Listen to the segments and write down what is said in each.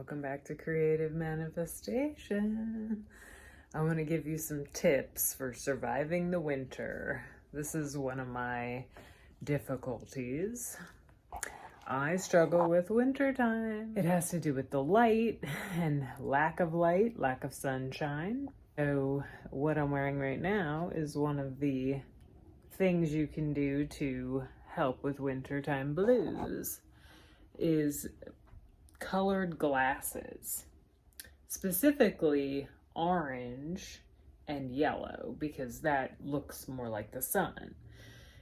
Welcome back to Creative Manifestation. I want to give you some tips for surviving the winter. This is one of my difficulties. I struggle with winter time. It has to do with the light and lack of sunshine. So what I'm wearing right now is one of the things you can do to help with wintertime blues is colored glasses, specifically orange and yellow, because that looks more like the sun.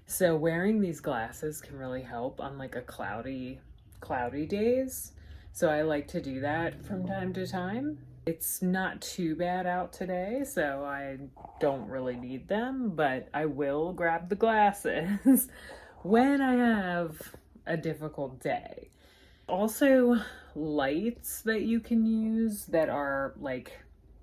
So wearing these glasses can really help on like a cloudy days. So I like to do that from time to time. It's not too bad out today, so I don't really need them, but I will grab the glasses when I have a difficult day. Also, lights that you can use that are like,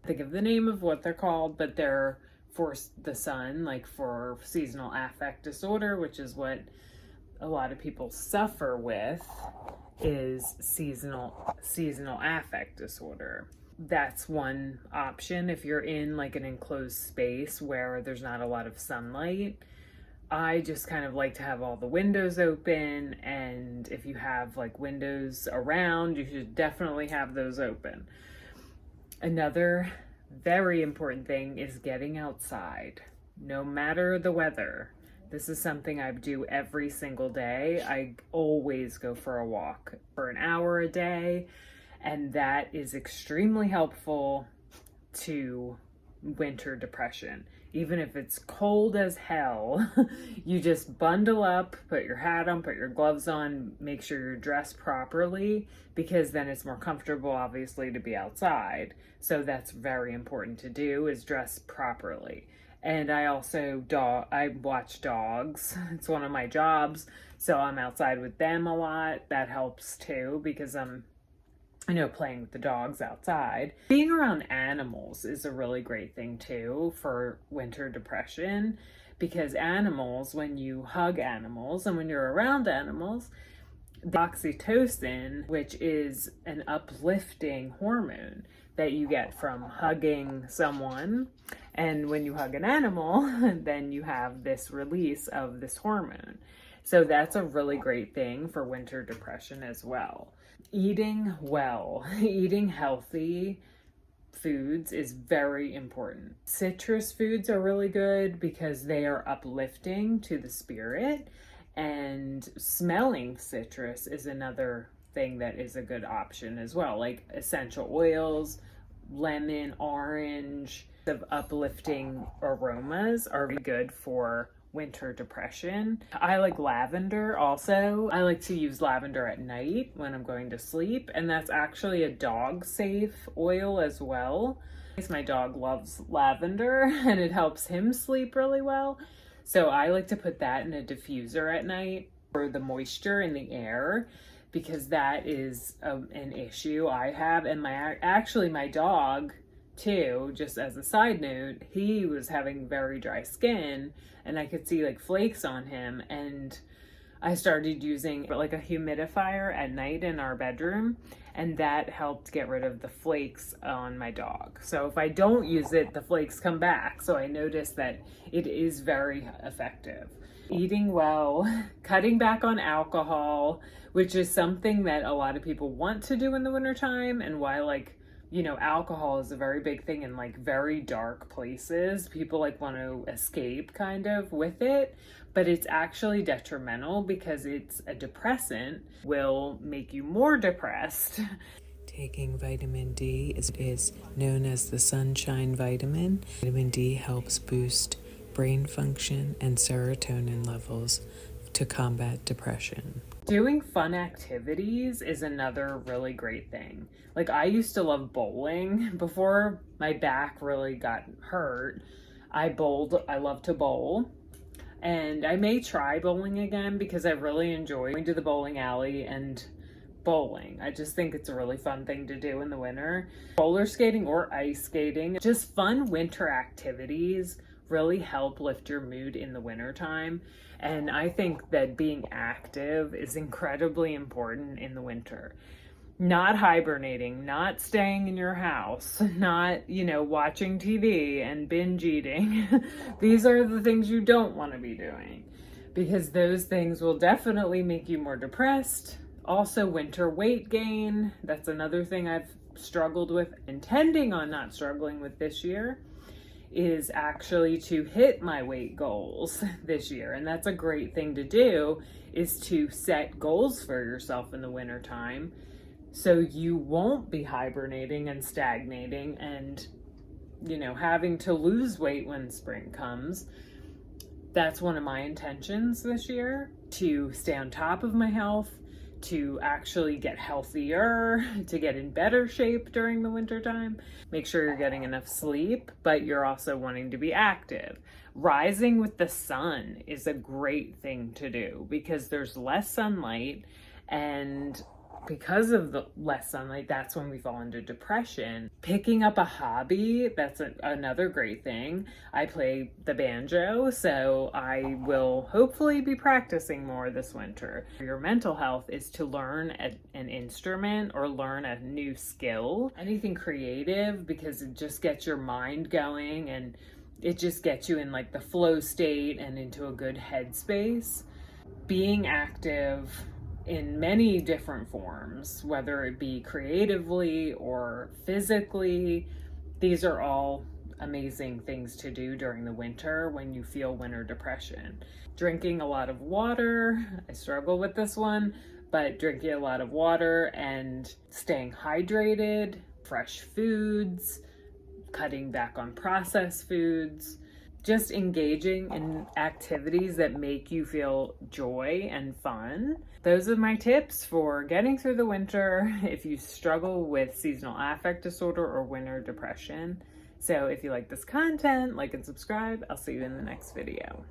think of the name of what they're called, but they're for the sun, like for seasonal affect disorder, which is what a lot of people suffer with, is seasonal affect disorder. That's one option if you're in like an enclosed space where there's not a lot of sunlight. I just kind of like to have all the windows open, and if you have like windows around, you should definitely have those open. Another very important thing is getting outside, no matter the weather. This is something I do every single day. I always go for a walk for an hour a day, and that is extremely helpful to winter depression. Even if it's cold as hell, you just bundle up, put your hat on, put your gloves on, make sure you're dressed properly, because then it's more comfortable, obviously, to be outside. So that's very important to do, is dress properly. And I also I watch dogs. It's one of my jobs, so I'm outside with them a lot. That helps too, because I'm playing with the dogs outside. Being around animals is a really great thing too for winter depression, because animals, when you hug animals and when you're around animals, the oxytocin, which is an uplifting hormone that you get from hugging someone, and when you hug an animal, then you have this release of this hormone. So that's a really great thing for winter depression as well. Eating well, eating healthy foods is very important. Citrus foods are really good because they are uplifting to the spirit, and smelling citrus is another thing that is a good option as well, like essential oils, lemon, orange. The uplifting aromas are good for winter depression. I like lavender also. I like to use lavender at night when I'm going to sleep, and that's actually a dog safe oil as well. My dog loves lavender and it helps him sleep really well. So I like to put that in a diffuser at night for the moisture in the air, because that is an issue I have. And my dog too, just as a side note, he was having very dry skin and I could see like flakes on him, and I started using like a humidifier at night in our bedroom, and that helped get rid of the flakes on my dog. So if I don't use it, the flakes come back. So I noticed that it is very effective. Eating well, cutting back on alcohol, which is something that a lot of people want to do in the wintertime, and why alcohol is a very big thing in like very dark places. People like want to escape kind of with it, but it's actually detrimental because it's a depressant, will make you more depressed. Taking vitamin D is known as the sunshine vitamin. Vitamin D helps boost brain function and serotonin levels to combat depression. Doing fun activities is another really great thing. Like, I used to love bowling before my back really got hurt. I love to bowl, and I may try bowling again because I really enjoy going to the bowling alley and bowling. I just think it's a really fun thing to do in the winter. Roller skating or ice skating, just fun winter activities really help lift your mood in the wintertime. And I think that being active is incredibly important in the winter. not hibernating, not staying in your house, not, watching TV and binge eating. These are the things you don't want to be doing, because those things will definitely make you more depressed. Also, winter weight gain. That's another thing I've struggled with, intending on not struggling with this year, is actually to hit my weight goals this year. And that's a great thing to do, is to set goals for yourself in the winter time, so you won't be hibernating and stagnating and, having to lose weight when spring comes. That's one of my intentions this year, to stay on top of my health, to actually get healthier, to get in better shape during the winter time. Make sure you're getting enough sleep, but you're also wanting to be active. Rising with the sun is a great thing to do, because there's less sunlight, and because of the less sunlight, that's when we fall into depression. Picking up a hobby, that's another great thing. I play the banjo, so I will hopefully be practicing more this winter. Your mental health is to learn an instrument or learn a new skill, anything creative, because it just gets your mind going, and it just gets you in like the flow state and into a good headspace. Being active in many different forms, whether it be creatively or physically, these are all amazing things to do during the winter when you feel winter depression. Drinking a lot of water, I struggle with this one, but drinking a lot of water and staying hydrated, fresh foods, cutting back on processed foods, just engaging in activities that make you feel joy and fun. Those are my tips for getting through the winter if you struggle with seasonal affect disorder or winter depression. So if you like this content, like and subscribe. I'll see you in the next video.